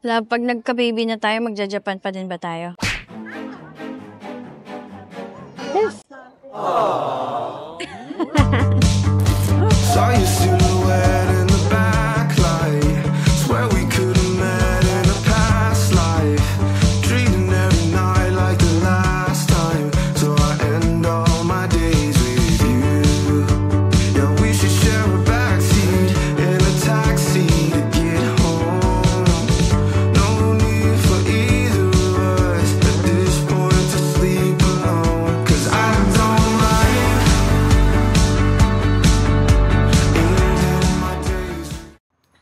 Love, pag nagka-baby na tayo, magja-Japan pa din ba tayo? Yes. Saw your silhouette in the backlight. Swear we could have met in a past life. Dreaming every night like the last time. So I end all my days with you. Yeah, we should share a backseat in a taxi to get home. No need for either of us at this point to sleep alone. 'Cause I don't like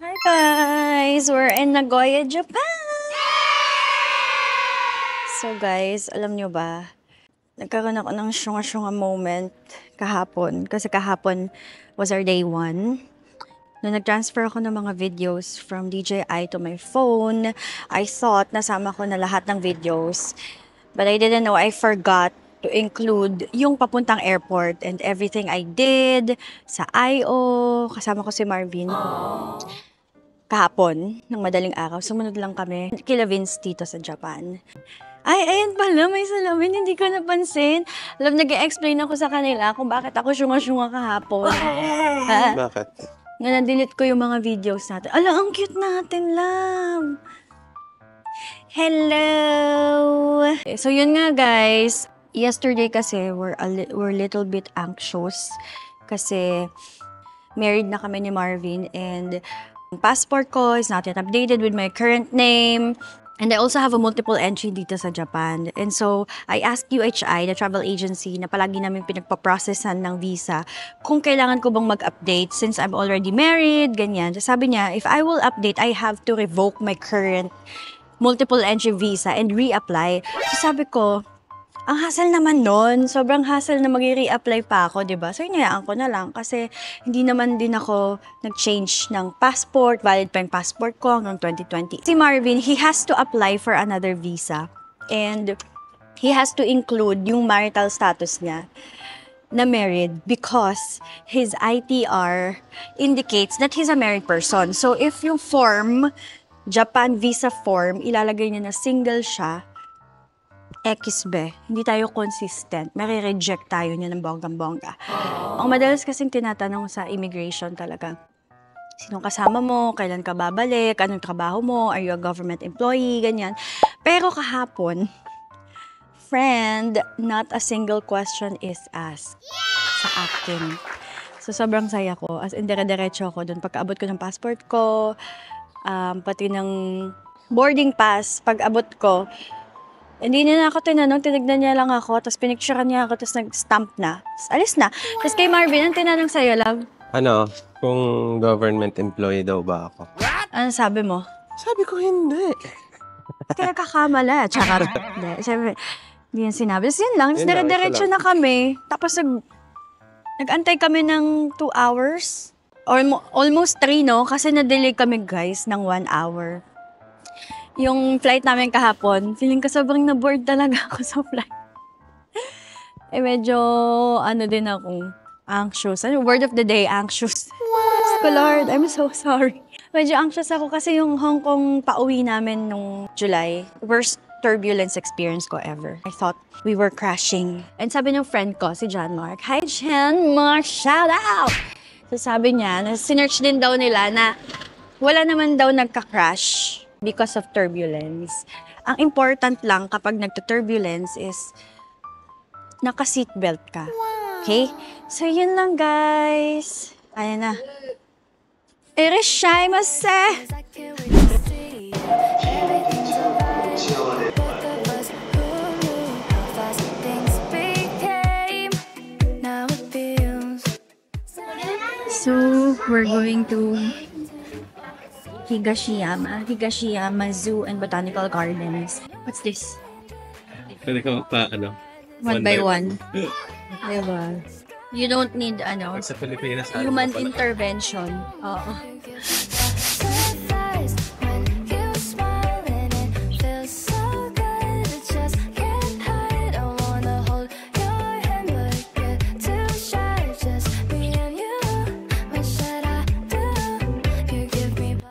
Hi guys! We're in Nagoya, Japan! So guys, alam nyo ba, nagkaroon ako ng syunga-syunga moment kahapon. Kasi kahapon was our day 1. Nung nag-transfer ako ng mga videos from DJI to my phone, I thought nasama ko na lahat ng videos. But I didn't know, I forgot to include yung papuntang airport and everything I did sa I.O. Kasama ko si Marvin. Kahapon, ng madaling araw, sumunod lang kami kila Vince dito sa Japan. Ay, ayan pala, may salamin, hindi ko napansin. Alam, nag-explain ako sa kanila kung bakit ako syunga-syunga kahapon. Bakit? Nga na-delete ko yung mga videos natin. Ala, ang cute natin, love! Hello! So yun nga guys, yesterday kasi we're little bit anxious kasi married na kami ni Marvin and passport ko is not yet updated with my current name. And I also have a multiple entry dito sa Japan. And so, I asked UHI, the travel agency, na palagi namin pinagpaprocessan ng visa, kung kailangan ko bang mag-update since I'm already married, ganyan. So, sabi niya, if I will update, I have to revoke my current multiple entry visa and reapply. So, sabi ko, ang hassle naman nun. Sobrang hassle na mag-re-apply pa ako, diba? So, hinayaan ko na lang kasi hindi naman din ako nag-change ng passport. Valid pa yung passport ko hanggang 2020. Si Marvin, he has to apply for another visa. And he has to include yung marital status niya na married because his ITR indicates that he's a married person. So, if yung form, Japan visa form, ilalagay niya na single siya, XB, hindi tayo consistent. Nare-reject tayo niya ng bonggang-bongga. Ang madalas kasing tinatanong sa immigration talaga, sinong kasama mo, kailan ka babalik, anong trabaho mo, are you a government employee, ganyan. Pero kahapon, friend, not a single question is asked sa akin. So sobrang saya ko. As in, dire-diretso ako doon. Pagkaabot ko ng passport ko, pati ng boarding pass, pag-abot ko, hindi niya na ako tinanong, tinignan niya lang ako, tapos pinicturean niya ako, tapos nag-stamp na. Tapos alis na. Tapos kay Marvin, ang tinanong sa'yo, love? Ano? Kung government employee daw ba ako? Ano sabi mo? Sabi ko hindi. Kaya kakamala. Tsaka, sabi, hindi yan sinabi. Tapos yun lang, Yun lang, dire-diretso isa na kami. Tapos nag-antay kami ng 2 hours. Or almost 3, no? Kasi na-delay kami, guys, ng 1 hour. Yung flight namin kahapon, feeling ko sobrang na-bored talaga ako sa flight. Medyo, din ako, anxious. Word of the day, anxious. Wow. Lord, I'm so sorry. Medyo anxious ako kasi yung Hong Kong pauwi namin nung July, worst turbulence experience ko ever. I thought we were crashing. And sabi ng friend ko, si John Mark, hi John Mark, shout out! So sabi niya, sinearch din daw nila na wala naman daw nagka-crash because of turbulence. Ang important lang kapag nagto-turbulence is naka-seatbelt ka. Okay? So, yun lang, guys. Ayan na. Irashaimase! So, we're going to Higashiyama Zoo and Botanical Gardens. What's this? Pwede ka One by one. Diba? You don't need, Sa Pilipinas, human intervention. Oo.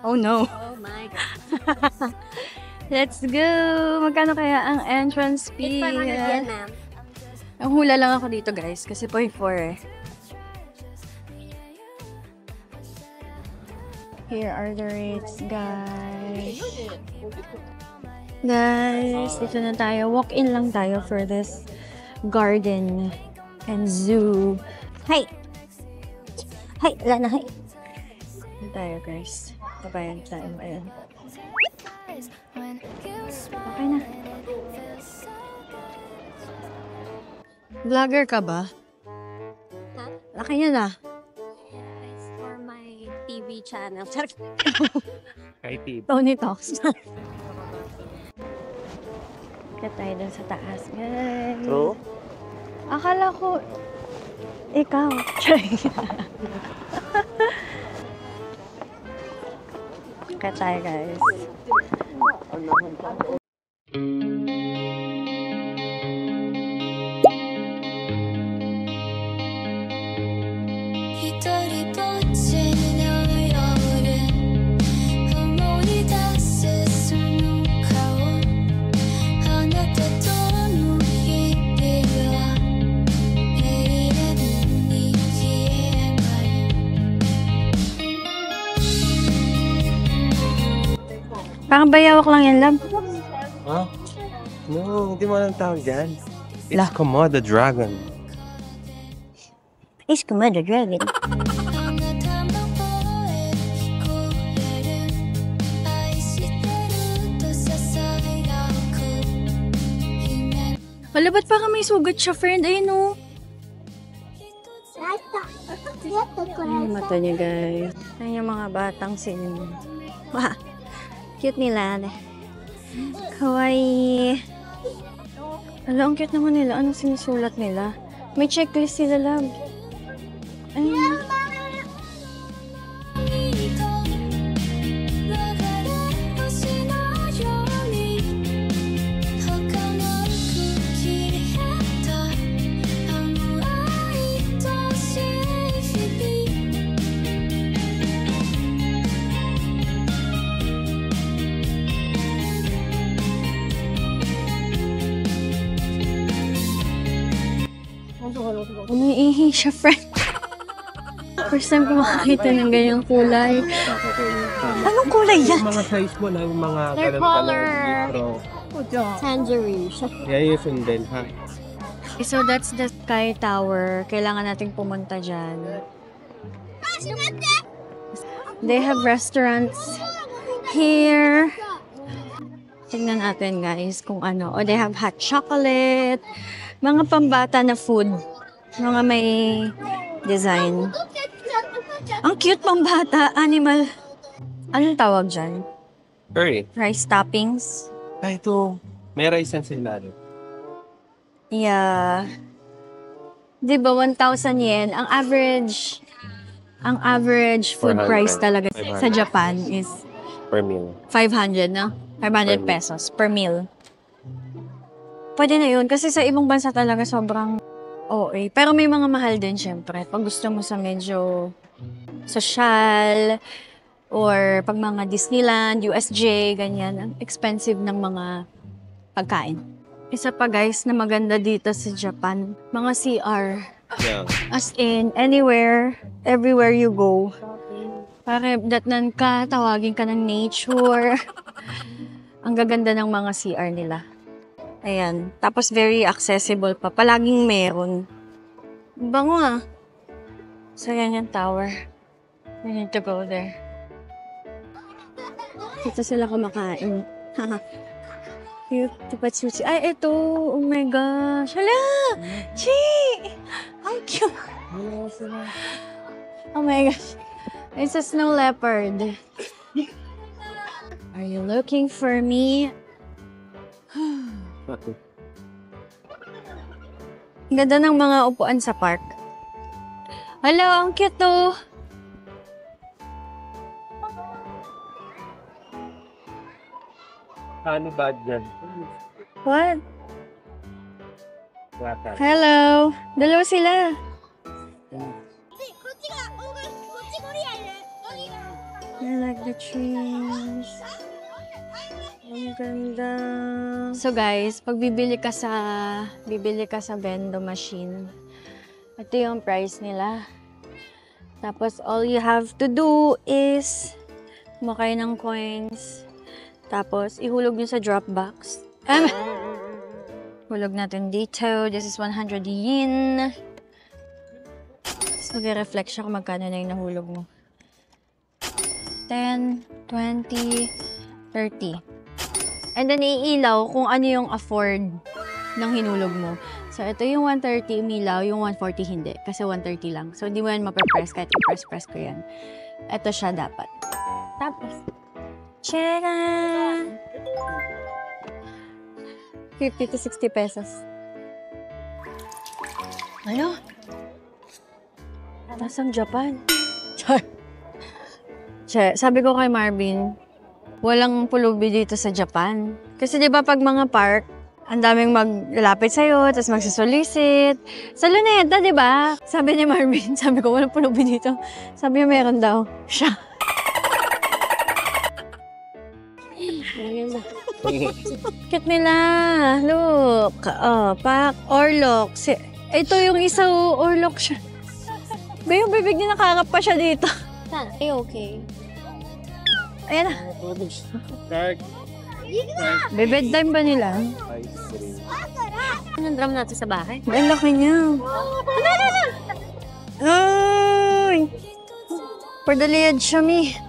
Oh no. Oh my God. Let's go! Magkano kaya ang entrance fee? 500 yan, ma'am. Ang hula lang ako dito, guys. Kasi 0.4 eh. Here are the rates, guys. Guys, dito na tayo. Walk-in lang tayo for this garden and zoo. Hi! Hi! Wala na, hi! Dito tayo, guys. Babayan tayo. Ayan. Okay na. Vlogger ka ba? Ha? Laki niya na. It's for my TV channel. IT. Tony Talks. Kaya tayo dun sa taas, guys. True? Akala ko, ikaw. Kaya tayo, guys. Parang bayawak lang yan, love. Ha? No, hindi mo alam tawag dyan. It's La. Komodo Dragon. Is Komodo Dragon. Wala, ba't parang may sugat siya, friend? Ayun, oh. Ay, mata niya, guys. Ayun yung mga batang sinin. Wah, cute nila. Kawaii. Ala, ang cute naman nila. Anong sinusulat nila? May checklist sila, love. Ayun. Umiihi siya, friend. First time ko makakita ng ganyang kulay. Anong kulay yan? Yung mga size mo lang, yung mga They're ganun color. litro. Tangerine. Yan yung sundin, ha? So that's the Sky Tower. Kailangan nating pumunta dyan. They have restaurants here. Tingnan natin, guys, kung ano. O, they have hot chocolate. Mga pambata na food. Mga may design. Ang cute pambata. Animal. Anong tawag dyan? Curry. Rice toppings? Ay, ito. May rice yan sila. Yeah. Di ba 1,000 yen? Ang average food 400. price talaga 500. sa Japan is Per meal. 500, no? 500 meal. pesos per meal. Pwede na yun. Kasi sa ibang bansa talaga sobrang OA. Pero may mga mahal din, syempre. Pag gusto mo sa medyo social, or pag mga Disneyland, USJ, ganyan. Ang expensive ng mga pagkain. Isa pa, guys, na maganda dito sa Japan. Mga CR. Yeah. As in, anywhere, everywhere you go. Para datnan ka, tawagin ka ng nature. Ang gaganda ng mga CR nila. Ayan. Tapos very accessible pa. Palaging meron. Bango ah. So, yan yung tower. We need to go there. Dito sila kumakain. Cute. Diba, sushi? Ay, ito. Oh my gosh. Hala! Chi! Ang cute. Oh my gosh. It's a snow leopard. Are you looking for me? Okay. Ang ganda ng mga upuan sa park. Hello, ang cute to. Ano ba dyan? What? Wata. Hello. Dalawa sila. I like the trees. Ang ganda. So guys, pag bibili ka sa vendo machine, ito yung price nila. Tapos all you have to do is kumakay ng coins. Tapos ihulog nyo sa Dropbox. Hulog natin dito. This is 100 yen. Tapos mag-reflect siya kung magkano na yung nahulog mo. 10, 20, 30. And then, iilaw kung ano yung afford ng hinulog mo. So, ito yung 130 umilaw, yung 140 hindi. Kasi 130 lang. So, hindi mo yan mapapress kahit i-press ko yan. Ito siya dapat. Tapos, tcharan! 50 to 60 pesos. Ano? Nasang Japan? Char. Che, sabi ko kay Marvin, walang pulubi dito sa Japan. Kasi di ba pag mga park, ang daming maglalapit sa'yo, tapos magsusolicit. Sa Luneta, di ba? Sabi ni Marvin, sabi ko, walang pulubi dito. Sabi niya, meron daw. Siya. Cute nila. Look. Oh, pack. Orlok. Ito yung isa, orlok siya. Ba yung bibig niya nakakap pa siya dito. Okay. Ayan na. Bebed time ba nila? Anong drum natin sa bahay? Ang laki niya. Ay! For the lead siya, mi.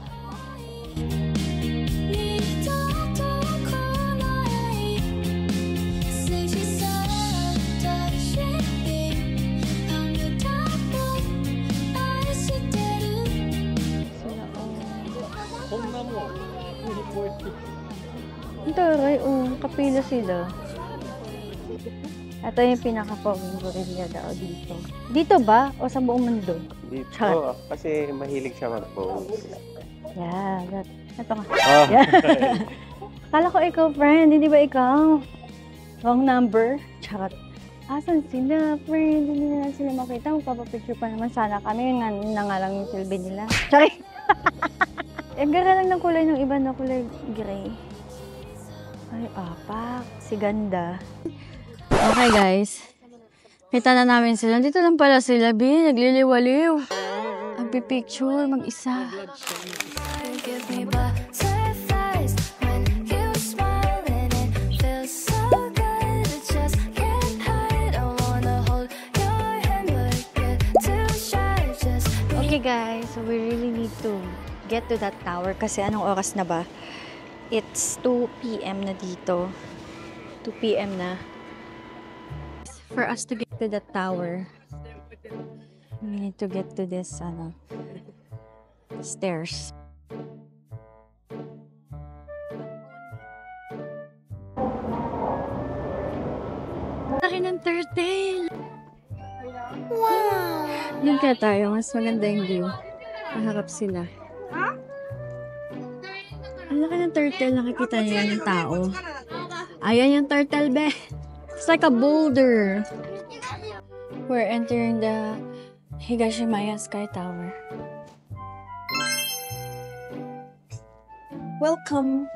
Ang taray, kapila sila. Ito yung pinaka-pawing gorilla daw dito. Dito ba? O sa buong mundo? Dito, kasi mahilig siya mag-pose. Yeah, ito nga. Oh. Yeah. Kala ko ikaw, friend. Hindi ba ikaw? Wrong number. Charot. Asan sila, friend? Hindi na sila makita. Magpapapicture pa naman sana kami. Yun nga lang yung silbi nila. Sorry. Ang gara lang ng kulay ng iba na kulay gray. Ay, apak. Si ganda. Okay, guys. Kita na namin sila. Dito lang pala sila, Bi. Nagliliwaliw. Magpipicture, mag-isa. Okay, guys. So, we really need to get to that tower. Kasi anong oras na ba? It's 2 p.m. na dito. 2 p.m. na. For us to get to that tower, we need to get to this, stairs. Laki ng turtle! Wow! Yun kaya tayo, mas maganda yung view. Maharap sila. Ang laki ng turtle, nakikita niyo yan yung tao. Ayan yung turtle, be. It's like a boulder. We're entering the Higashimaya Sky Tower. Welcome.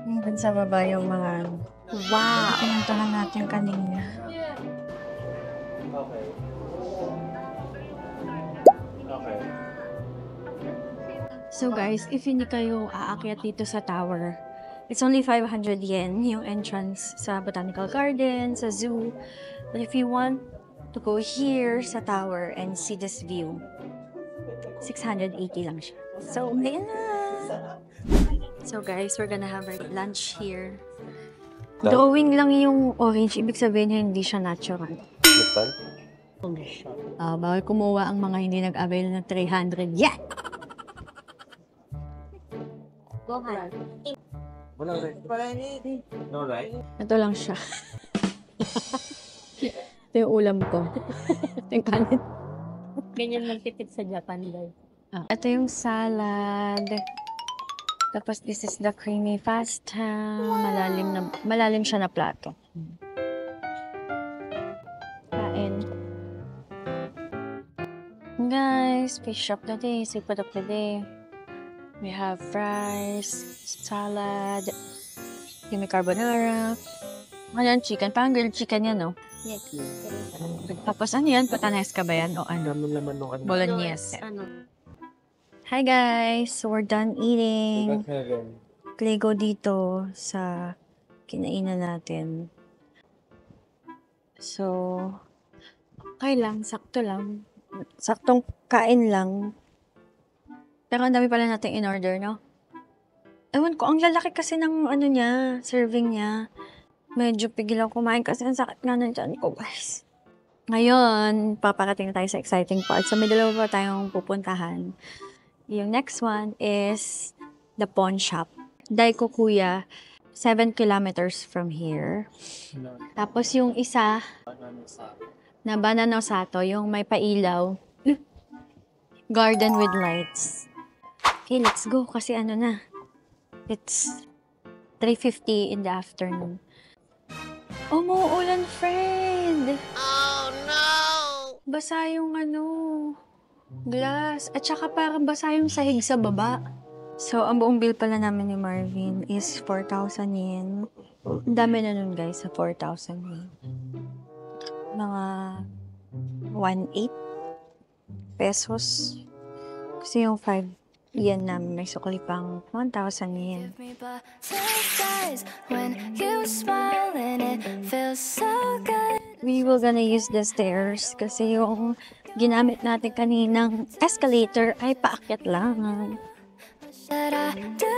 Hanggang sa baba yung mga pinuntahan natin kanina. Okay. Okay. So guys, if hindi kayo aakyat dito sa tower, it's only 500 yen yung entrance sa Botanical Garden, sa zoo. But if you want to go here sa tower and see this view, 680 lang siya. So, ngayon na! So guys, we're gonna have our lunch here. Drawing lang yung orange, ibig sabihin hindi siya natural. Lipton? Bawal kumuha ang mga hindi nag-avail ng 300 yen! Go ahead. Walang rice. No rice? Ito lang siya. Ito yung ulam ko. Ito yung kanin. Ganyan magtipid sa Japan, guys. Ito yung salad. Tapos this is the creamy pasta. Malalim siya na plato. kumain. Guys, fish of the day, seafood of the day. We have fries, salad, yummy carbonara. Ano yan, chicken? Parang grilled chicken yan, no? Yes. Tapos ano yan? Patanes ka ba yan? O ano? Laman nung ano. Bolognese. Ano? Hi guys! So we're done eating. Heaven. Kligo dito sa kinainan natin. So, okay lang. Sakto lang. Saktong kain lang. Pero ang dami pala natin in order, no? Ewan ko, ang lalaki kasi ng ano niya, serving niya. Medyo pigil ako kumain kasi ang sakit nga ng tiyan ko, guys. Ngayon, paparating na tayo sa exciting part. So, may dalawa pa tayong pupuntahan. Yung next one is the pawn shop. Daiko Kuya, 7 kilometers from here. Tapos yung isa, na Banana Sato, yung may pailaw. Garden with lights. Okay, let's go kasi ano na. It's 3:50 in the afternoon. Umuulan, friend! Oh, no! Basa yung ano, glass. At saka parang basa yung sahig sa baba. So, ang buong bill pala namin ni Marvin is 4,000 yen. Ang dami na nun, guys, sa 4,000 yen. Mga 1,800 pesos. Kasi yung 5 yen namin may sukli pang 1,000 yen. We will gonna use the stairs kasi yung ginamit natin kaninang escalator ay paakyat lang. That I do,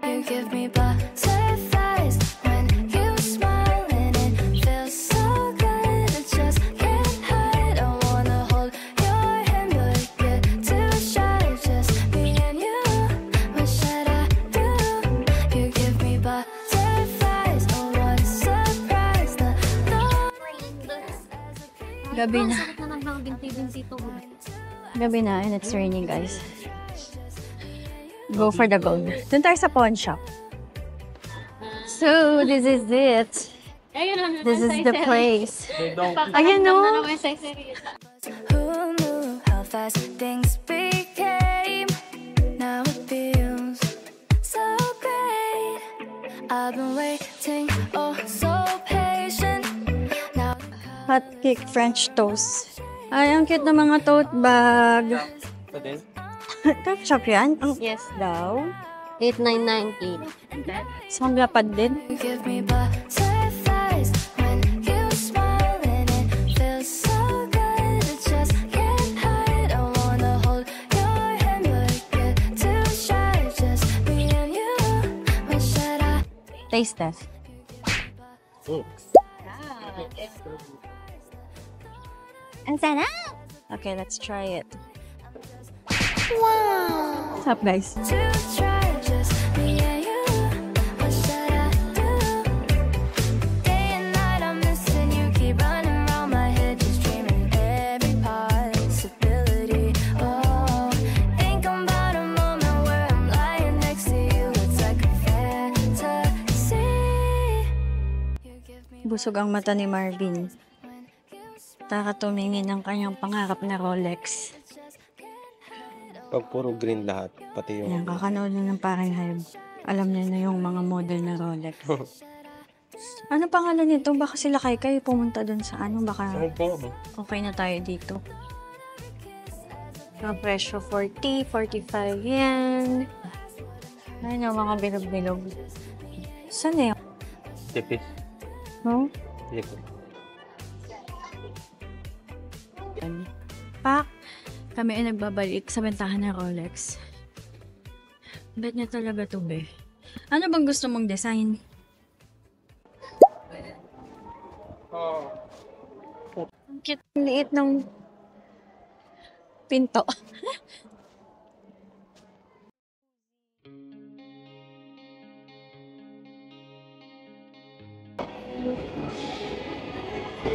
you give me butterflies when you smile and it feels so good. I just can't hide. I wanna hold your hand, but get too shy. Just me and you. What should I do? You give me butterflies. Oh, what a surprise! The thought Gabi na. Sakit na ng binti to. Gabi na and it's raining, guys. Go for the gold. Doon tayo sa pawn shop. So, this is it. This is the place. Ayan, no? who knew how fast things became? Now it feels so great. I've been waiting, oh so patient. Now Hot cake French toast. Ay, ang cute na mga tote bag. Ito din? Tote shop yan? Ang Yes. daw. 8,998. So, ang lapad din. you give me butterflies when you smile and it feels so good. I just can't hide. I wanna hold your hand, but get too shy. Just me and you. What should I? Taste test. Ang sarap! Okay, let's try it. Wow! What's up, guys? To try just me and you. What should I do? Day and night I'm missing you. Keep running around my head, just dreaming every possibility. Oh, think about a moment where I'm lying next to you. It's like a fantasy. You give me Busog ang mata ni Marvin. when you smile. Kakatumingin ng kanyang pangarap na Rolex. Pag puro green lahat, pati Yan, yung... kakanood na ng parang Hybe. Alam niya na yung mga model na Rolex. Ano pangalan nito? Baka sila kay pumunta dun sa ano, baka okay na tayo dito. Ang presyo 40, 45 yan. Ayun yung mga bilog-bilog. Saan na yun? Tipis. No? Tipis. Pak, kami ay nagbabalik sa bentahan ng Rolex. Bet niya talaga to, be. Ano bang gusto mong design? Ang cute, ang liit ng pinto.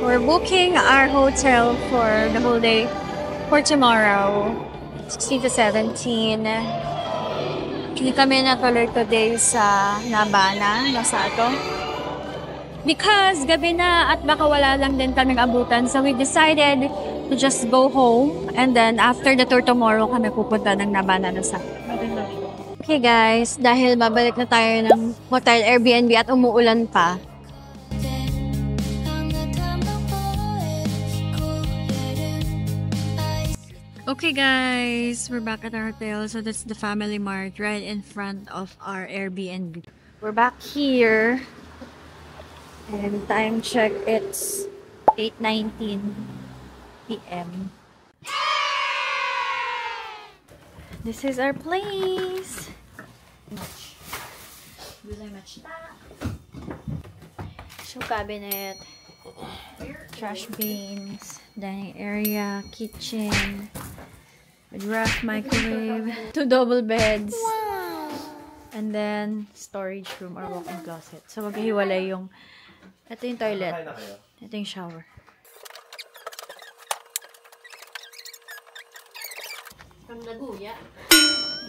We're booking our hotel for the whole day for tomorrow, 16 to 17. Hindi kami natuloy today sa Nabana, Masato. because gabi na at baka wala lang din kaming abutan. So we decided to just go home and then after the tour tomorrow kami pupunta ng Nabana na sa. Okay guys, dahil babalik na tayo ng hotel Airbnb at umuulan pa. Okay guys, we're back at our hotel. So that's the Family Mart right in front of our Airbnb. We're back here. And time check, it's 8:19 p.m. This is our place. Shoe cabinet, trash bins, dining area, kitchen, with ref, microwave, 2 double beds, and then storage room or walk-in closet. So maghihiwalay yung, ito yung toilet, ito yung shower.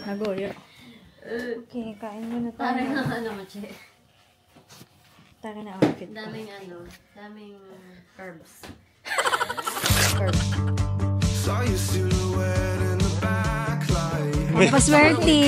Naguya. Okay, kain muna tayo. Parang ano mo, Che? Tara na outfit ko. Daming herbs. Saw your silhouette in the backlight. Paswerte!